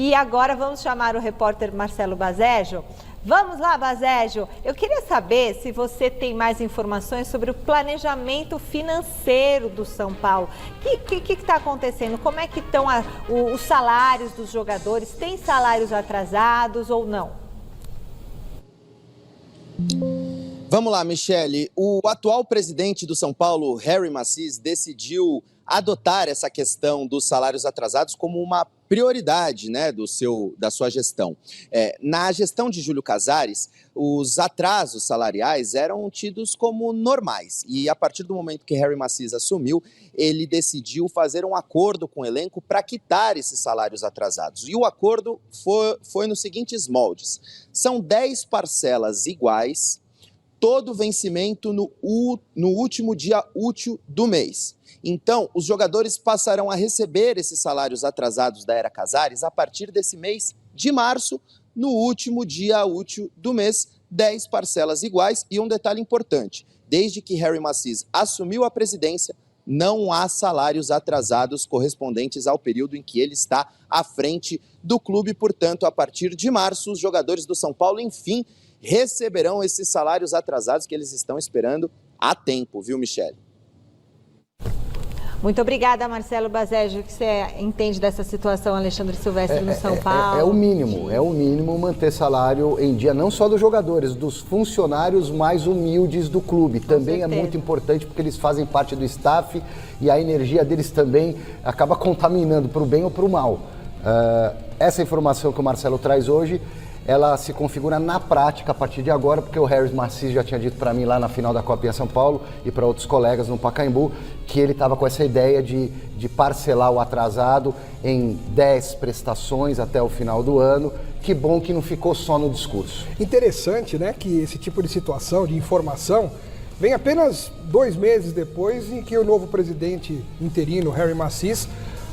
E agora vamos chamar o repórter Marcelo Bazejo. Vamos lá, Bazejo. Eu queria saber se você tem mais informações sobre o planejamento financeiro do São Paulo. O que está acontecendo? Como é que estão os salários dos jogadores? Tem salários atrasados ou não? Vamos lá, Michele. O atual presidente do São Paulo, Harry Macis, decidiu adotar essa questão dos salários atrasados como uma prioridade, né, da sua gestão. Na gestão de Júlio Casares, os atrasos salariais eram tidos como normais. E a partir do momento que Harry Macis assumiu, ele decidiu fazer um acordo com o elenco para quitar esses salários atrasados. E o acordo foi nos seguintes moldes. São 10 parcelas iguais, todo vencimento no último dia útil do mês. Então, os jogadores passarão a receber esses salários atrasados da Era Casares a partir desse mês de março, no último dia útil do mês, 10 parcelas iguais. E um detalhe importante, desde que Harry Macis assumiu a presidência, não há salários atrasados correspondentes ao período em que ele está à frente do clube. Portanto, a partir de março, os jogadores do São Paulo, enfim, receberão esses salários atrasados que eles estão esperando há tempo, viu, Michele? Muito obrigada, Marcelo Bazejo, que você entende dessa situação, Alexandre Silvestre, no São Paulo. É o mínimo manter salário em dia, não só dos jogadores, dos funcionários mais humildes do clube. Também é muito importante porque eles fazem parte do staff e a energia deles também acaba contaminando para o bem ou para o mal. Essa informação que o Marcelo traz hoje, ela se configura na prática a partir de agora, porque o Harry Macis já tinha dito para mim lá na final da Copinha São Paulo e para outros colegas no Pacaembu, que ele estava com essa ideia de parcelar o atrasado em 10 prestações até o final do ano. Que bom que não ficou só no discurso. Interessante, né, que esse tipo de situação, de informação, vem apenas 2 meses depois em que o novo presidente interino, Harry Macis,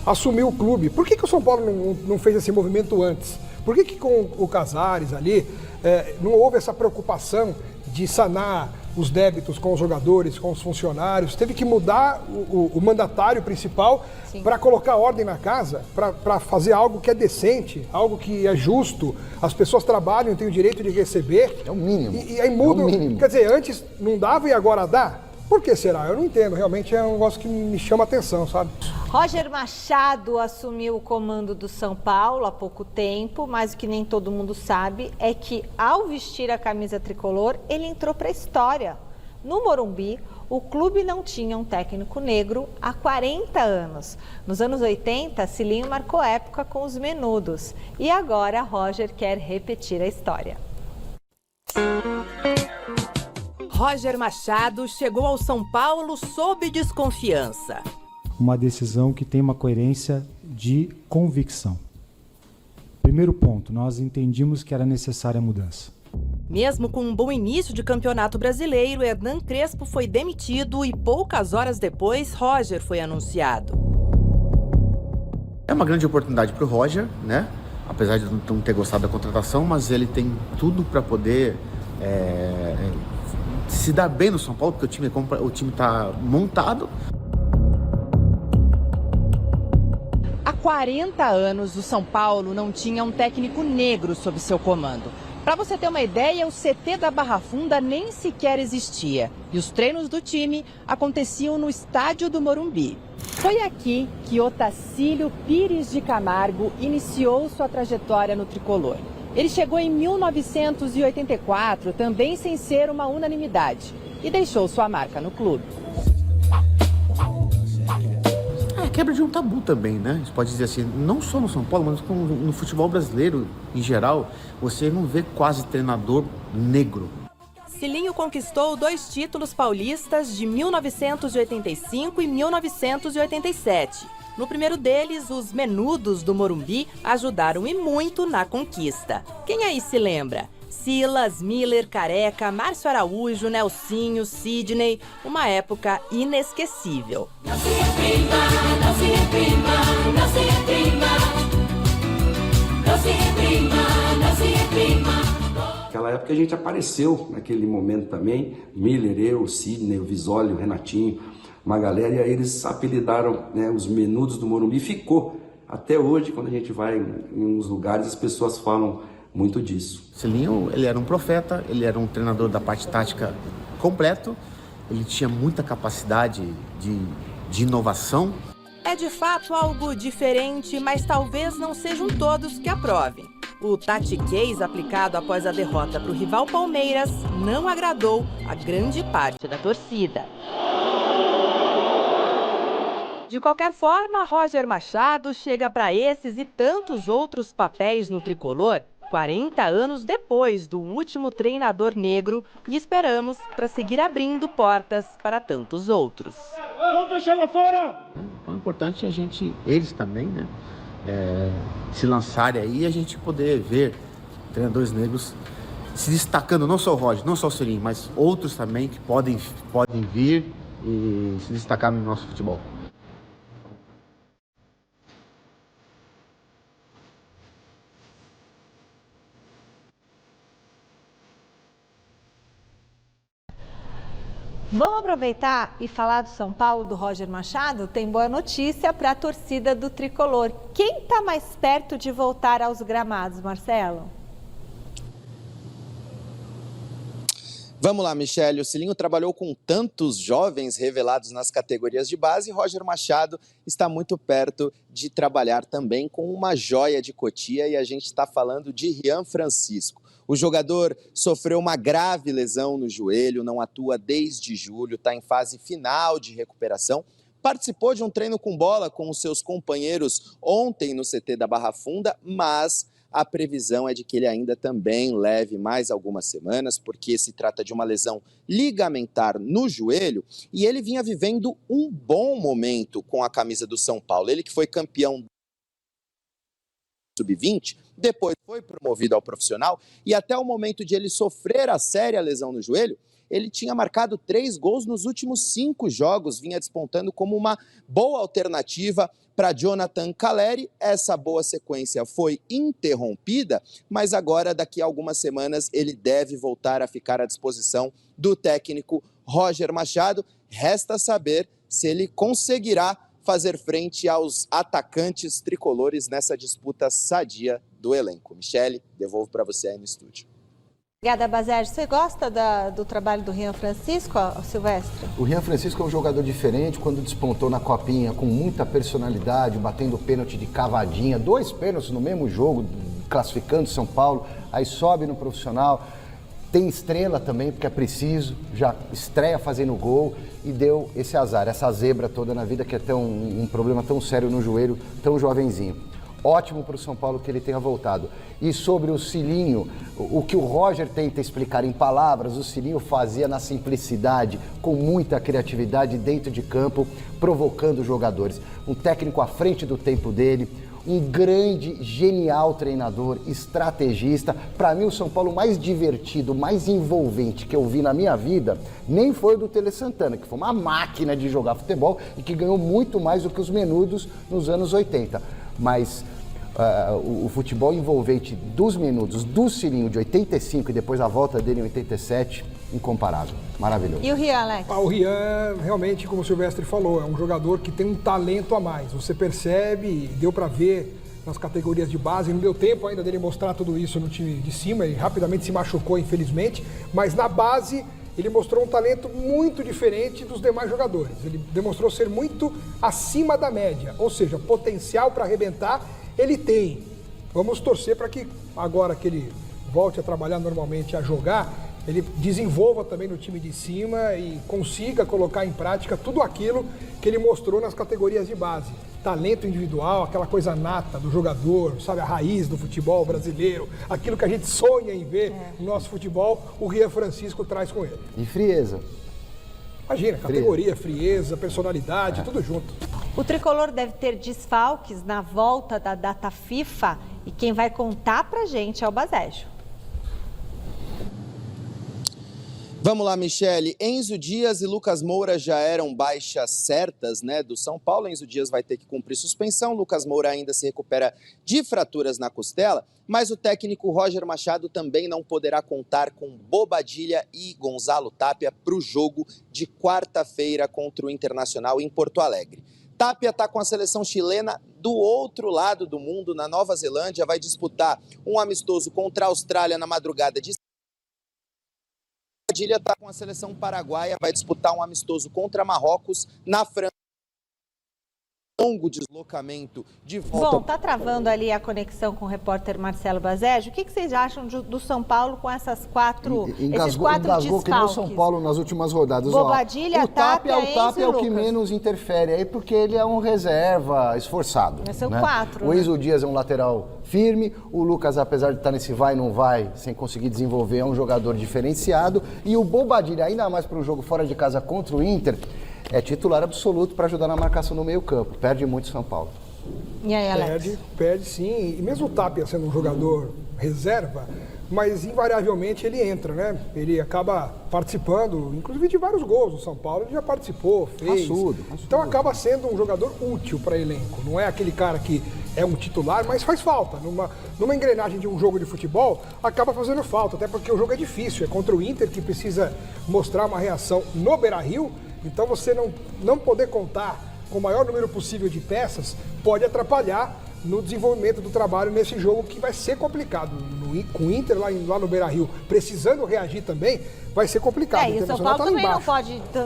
assumiu o clube. Por que o São Paulo não fez esse movimento antes? Por que com o Casares ali não houve essa preocupação de sanar os débitos com os jogadores, com os funcionários? Teve que mudar o mandatário principal para colocar ordem na casa, para fazer algo que é decente, algo que é justo. As pessoas trabalham, têm o direito de receber. É o mínimo. E aí muda. Quer dizer, antes não dava e agora dá? Por que será? Eu não entendo. Realmente é um negócio que me chama a atenção, sabe? Roger Machado assumiu o comando do São Paulo há pouco tempo, mas o que nem todo mundo sabe é que, ao vestir a camisa tricolor, ele entrou para a história. No Morumbi, o clube não tinha um técnico negro há 40 anos. Nos anos 80, Cilinho marcou época com os Menudos. E agora, Roger quer repetir a história. Roger Machado chegou ao São Paulo sob desconfiança. Uma decisão que tem uma coerência de convicção. Primeiro ponto, nós entendimos que era necessária a mudança. Mesmo com um bom início de campeonato brasileiro, Hernan Crespo foi demitido e poucas horas depois, Roger foi anunciado. É uma grande oportunidade para o Roger, né? Apesar de não ter gostado da contratação, mas ele tem tudo para poder se dar bem no São Paulo, porque o time está montado. Há 40 anos, o São Paulo não tinha um técnico negro sob seu comando. Para você ter uma ideia, o CT da Barra Funda nem sequer existia. E os treinos do time aconteciam no estádio do Morumbi. Foi aqui que Otacílio Pires de Camargo iniciou sua trajetória no tricolor. Ele chegou em 1984, também sem ser uma unanimidade, e deixou sua marca no clube. Quebra de um tabu também, né? Você pode dizer assim, não só no São Paulo, mas no futebol brasileiro em geral, você não vê quase treinador negro. Cilinho conquistou 2 títulos paulistas de 1985 e 1987. No primeiro deles, os Menudos do Morumbi ajudaram e muito na conquista. Quem aí se lembra? Silas, Miller, Careca, Márcio Araújo, Nelsinho, Sidney, uma época inesquecível. Não se reprima, não se reprima, não se reprima, não se reprima, não se reprima. Naquela época a gente apareceu naquele momento também, Miller, eu, o Sidney, o Visório, o Renatinho, uma galera, e aí eles apelidaram, né, os Menudos do Morumbi, ficou Até hoje, quando a gente vai em uns lugares, as pessoas falam muito disso. Cilinho, ele era um profeta, ele era um treinador da parte tática completo, ele tinha muita capacidade de inovação. É de fato algo diferente, mas talvez não sejam todos que aprovem. O tatiquês aplicado após a derrota para o rival Palmeiras não agradou a grande parte da torcida. De qualquer forma, Roger Machado chega para esses e tantos outros papéis no tricolor 40 anos depois do último treinador negro e esperamos para seguir abrindo portas para tantos outros. Vamos fechar lá fora! O importante é eles também, né? Se lançarem aí e a gente poder ver treinadores negros se destacando, não só o Roger, não só o Cilinho, mas outros também que podem vir e se destacar no nosso futebol. Vamos aproveitar e falar do São Paulo, do Roger Machado? Tem boa notícia para a torcida do Tricolor. Quem está mais perto de voltar aos gramados, Marcelo? Vamos lá, Michele. O Cilinho trabalhou com tantos jovens revelados nas categorias de base e Roger Machado está muito perto de trabalhar também com uma joia de Cotia e a gente está falando de Rian Francisco. O jogador sofreu uma grave lesão no joelho, não atua desde julho, está em fase final de recuperação. Participou de um treino com bola com os seus companheiros ontem no CT da Barra Funda, mas a previsão é de que ele ainda também leve mais algumas semanas, porque se trata de uma lesão ligamentar no joelho e ele vinha vivendo um bom momento com a camisa do São Paulo. Ele que foi campeão sub-20, depois foi promovido ao profissional e até o momento de ele sofrer a séria lesão no joelho, ele tinha marcado 3 gols nos últimos 5 jogos, vinha despontando como uma boa alternativa para Jonathan Calleri. Essa boa sequência foi interrompida, mas agora, daqui a algumas semanas, ele deve voltar a ficar à disposição do técnico Roger Machado. Resta saber se ele conseguirá fazer frente aos atacantes tricolores nessa disputa sadia do elenco. Michele, devolvo para você aí no estúdio. Obrigada, Bazérgio. Você gosta do trabalho do Rian Francisco, Silvestre? O Rian Francisco é um jogador diferente. Quando despontou na Copinha com muita personalidade, batendo pênalti de cavadinha, 2 pênaltis no mesmo jogo, classificando São Paulo, aí sobe no profissional. Tem estrela também, porque é preciso, já estreia fazendo gol e deu esse azar, essa zebra toda na vida, que é um problema tão sério no joelho, tão jovenzinho. Ótimo para o São Paulo que ele tenha voltado. E sobre o Cilinho, o que o Roger tenta explicar em palavras, o Cilinho fazia na simplicidade, com muita criatividade dentro de campo, provocando os jogadores. Um técnico à frente do tempo dele, um grande, genial treinador, estrategista. Para mim, o São Paulo mais divertido, mais envolvente que eu vi na minha vida, nem foi o do Tele Santana, que foi uma máquina de jogar futebol e que ganhou muito mais do que os menudos nos anos 80. Mas o futebol envolvente dos menudos, do Cilinho de 85 e depois a volta dele em 87, incomparável, maravilhoso. E o Rian, Alex? O Rian, realmente, como o Silvestre falou, é um jogador que tem um talento a mais. Você percebe, deu para ver nas categorias de base, não deu tempo ainda dele mostrar tudo isso no time de cima, ele rapidamente se machucou, infelizmente, mas na base ele mostrou um talento muito diferente dos demais jogadores. Ele demonstrou ser muito acima da média, ou seja, potencial para arrebentar ele tem. Vamos torcer para que agora que ele volte a trabalhar normalmente, a jogar, ele desenvolva também no time de cima e consiga colocar em prática tudo aquilo que ele mostrou nas categorias de base. Talento individual, aquela coisa nata do jogador, sabe, a raiz do futebol brasileiro, aquilo que a gente sonha em ver no nosso futebol, o Rian Francisco traz com ele. E frieza. Imagina, categoria, frieza, personalidade, tudo junto. O Tricolor deve ter desfalques na volta da data FIFA e quem vai contar pra gente é o Bazérgio. Vamos lá, Michele. Enzo Dias e Lucas Moura já eram baixas certas, né, do São Paulo. Enzo Dias vai ter que cumprir suspensão. Lucas Moura ainda se recupera de fraturas na costela. Mas o técnico Roger Machado também não poderá contar com Bobadilla e Gonzalo Tapia para o jogo de quarta-feira contra o Internacional em Porto Alegre. Tapia está com a seleção chilena do outro lado do mundo, na Nova Zelândia, vai disputar um amistoso contra a Austrália na madrugada de Bobadilha está com a seleção paraguaia, vai disputar um amistoso contra Marrocos na França. Longo deslocamento de volta. Bom, tá travando ali a conexão com o repórter Marcelo Bazege. O que vocês acham do São Paulo com essas esses quatro Engasgou que nem o São Paulo nas últimas rodadas. Bobadilha, o Tapia é o que Lucas. menos interfere aí, porque ele é um reserva esforçado. Mas são né? 4. O Enzo Dias é um lateral firme, o Lucas, apesar de estar nesse vai e não vai, sem conseguir desenvolver, é um jogador diferenciado. E o Bobadilha, ainda mais para um jogo fora de casa contra o Inter, é titular absoluto para ajudar na marcação no meio-campo. Perde muito São Paulo. E aí, Alex? Perde sim. E mesmo o Tapia sendo um jogador reserva, mas invariavelmente ele entra, né? Ele acaba participando, inclusive de vários gols do São Paulo. Ele já participou, fez. Raçudo. Então acaba sendo um jogador útil para elenco. Não é aquele cara que é um titular, mas faz falta. Numa engrenagem de um jogo de futebol, acaba fazendo falta. Até porque o jogo é difícil. É contra o Inter, que precisa mostrar uma reação no Beira-Rio. Então você não poder contar com o maior número possível de peças pode atrapalhar no desenvolvimento do trabalho nesse jogo que vai ser complicado. Com o Inter lá no Beira-Rio precisando reagir também, vai ser complicado. E o São Paulo também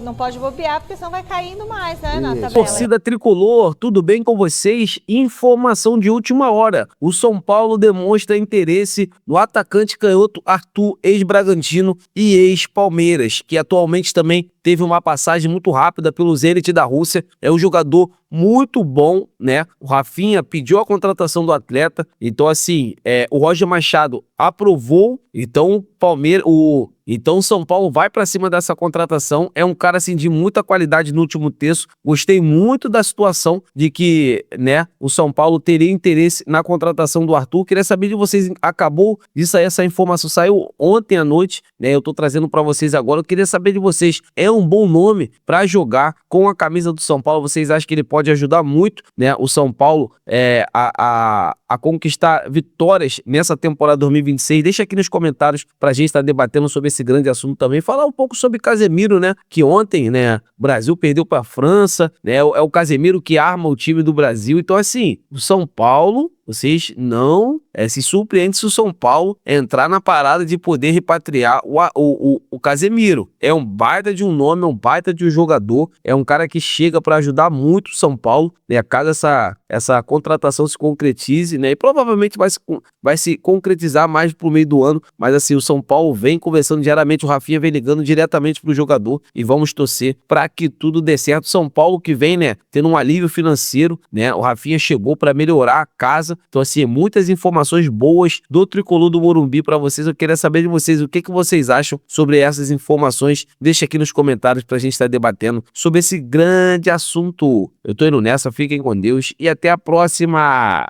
não pode bobear, porque senão vai caindo mais, né, na tabela. Torcida Tricolor, tudo bem com vocês? Informação de última hora. O São Paulo demonstra interesse no atacante canhoto Arthur, ex-Bragantino e ex-Palmeiras, que atualmente também teve uma passagem muito rápida pelo Zenit da Rússia. É um jogador muito bom, né? O Rafinha pediu a contratação do atleta, então assim, o Roger Machado aprovou, então Então o São Paulo vai para cima dessa contratação. É um cara assim de muita qualidade no último terço. Gostei muito da situação de que, né, o São Paulo teria interesse na contratação do Arthur. Queria saber de vocês, acabou de sair essa informação, saiu ontem à noite, né? Eu tô trazendo para vocês agora. Eu queria saber de vocês, é um bom nome para jogar com a camisa do São Paulo? Vocês acham que ele pode ajudar muito, né, o São Paulo a conquistar vitórias nessa temporada 2026? Deixa aqui nos comentários pra gente estar debatendo sobre esse grande assunto também. Falar um pouco sobre Casemiro, né? Que ontem, né, o Brasil perdeu pra França, né? É o Casemiro que arma o time do Brasil. Então, assim, o São Paulo, vocês não se surpreendem se o São Paulo entrar na parada de poder repatriar o Casemiro. É um baita de um nome, é um baita de um jogador, é um cara que chega para ajudar muito o São Paulo, né? Caso essa contratação se concretize, né? E provavelmente vai se concretizar mais pro meio do ano, mas assim, o São Paulo vem conversando diariamente, o Rafinha vem ligando diretamente pro jogador e vamos torcer para que tudo dê certo. São Paulo que vem, né, tendo um alívio financeiro, né? O Rafinha chegou para melhorar a casa. Então, assim, muitas informações boas do Tricolor do Morumbi para vocês. Eu queria saber de vocês o que vocês acham sobre essas informações. Deixa aqui nos comentários pra gente estar debatendo sobre esse grande assunto. Eu tô indo nessa, fiquem com Deus e até a próxima!